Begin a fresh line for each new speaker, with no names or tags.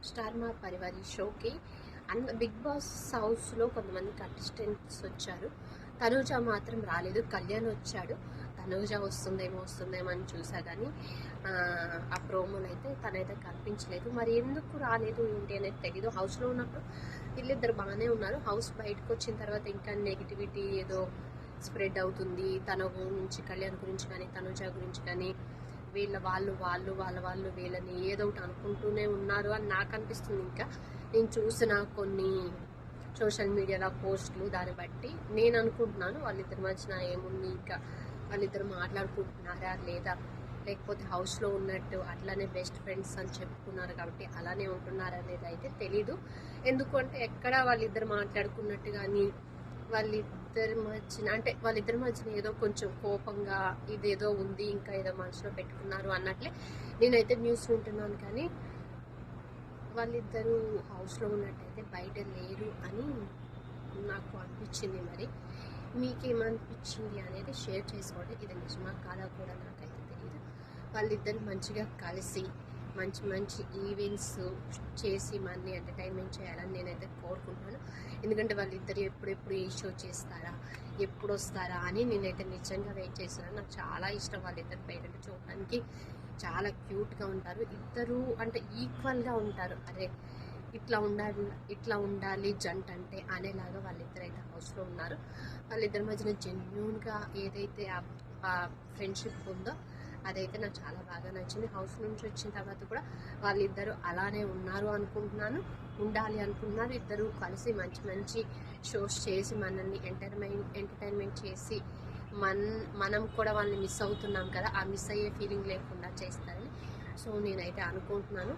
Star మా పరివార్ షోకి big boss హౌస్లో కొంతమంది కంటెస్టెంట్స్ వచ్చారు. తనూజ మాత్రం రాలేదు. కళ్యాణ్ వచ్చాడు. తనూజ వస్తుందేమో అని చూసా, కానీ ఆ ప్రోమోలో అయితే తనైతే కనిపించలేదు. మరి ఎందుకు రాలేదు ఏంటి అనేది తెలీదు. హౌస్లో ఉన్నప్పుడు వీళ్ళిద్దరు బాగానే ఉన్నారు. హౌస్ బయటకు వచ్చిన తర్వాత ఇంకా నెగిటివిటీ ఏదో స్ప్రెడ్ అవుతుంది. తన గురించి, కళ్యాణ్ గురించి కానీ, తనూజ గురించి కానీ, వాళ్ళు వీళ్ళని ఏదో ఒకటి అనుకుంటూనే ఉన్నారు అని నాకు అనిపిస్తుంది. ఇంకా నేను చూసిన కొన్ని సోషల్ మీడియాలో పోస్టులు దాన్ని బట్టి నేను అనుకుంటున్నాను వాళ్ళిద్దరి మధ్యన ఏముంది, ఇంకా వాళ్ళిద్దరు మాట్లాడుకుంటున్నారా లేదా, లేకపోతే హౌస్లో ఉన్నట్టు అట్లానే బెస్ట్ ఫ్రెండ్స్ అని చెప్పుకున్నారు కాబట్టి అలానే ఉంటున్నారు అనేది అయితే తెలీదు. ఎందుకంటే ఎక్కడ వాళ్ళిద్దరు మాట్లాడుకున్నట్టు కానీ వాళ్ళిద్దరి మధ్యన ఏదో కొంచెం కోపంగా ఇదేదో ఉంది, ఇంకా ఏదో మనసులో పెట్టుకున్నారు అన్నట్లే నేనైతే న్యూస్ వింటున్నాను. కానీ వాళ్ళిద్దరూ హౌస్లో ఉన్నట్టయితే బయట లేరు అని నాకు అనిపించింది. మరి మీకేమనిపించింది అనేది షేర్ చేసుకోండి. ఇది నిజమా కాదా కూడా నాకైతే తెలియదు. వాళ్ళిద్దరు మంచిగా కలిసి మంచి ఈవెంట్స్ చేసి మనని ఎంటర్టైన్మెంట్ చేయాలని నేనైతే కోరుకుంటున్నాను. ఎందుకంటే వాళ్ళిద్దరు ఎప్పుడెప్పుడు ఈ షో చేస్తారా, ఎప్పుడు వస్తారా అని నేనైతే నిజంగా వెయిట్ చేస్తున్నాను. నాకు చాలా ఇష్టం వాళ్ళిద్దరు బయట చూడడానికి. చాలా క్యూట్గా ఉంటారు ఇద్దరు, అంటే ఈక్వల్గా ఉంటారు. అదే ఇట్లా ఉండాలి జంట అంటే అనేలాగా వాళ్ళిద్దరు అయితే హౌస్లో ఉన్నారు. వాళ్ళిద్దరి మధ్యన జెన్యూన్గా ఏదైతే ఆ ఫ్రెండ్షిప్ ఉందో అదైతే నాకు చాలా బాగా నచ్చింది. హౌస్ నుంచి వచ్చిన తర్వాత కూడా వాళ్ళిద్దరూ అలానే ఉండాలి అనుకుంటున్నారు. ఇద్దరు కలిసి మంచి షోస్ చేసి మనల్ని ఎంటర్టైన్మెంట్ చేసి మనం కూడా వాళ్ళని మిస్ అవుతున్నాం కదా, ఆ మిస్ అయ్యే ఫీలింగ్ లేకుండా చేస్తారని సో నేనైతే అనుకుంటున్నాను.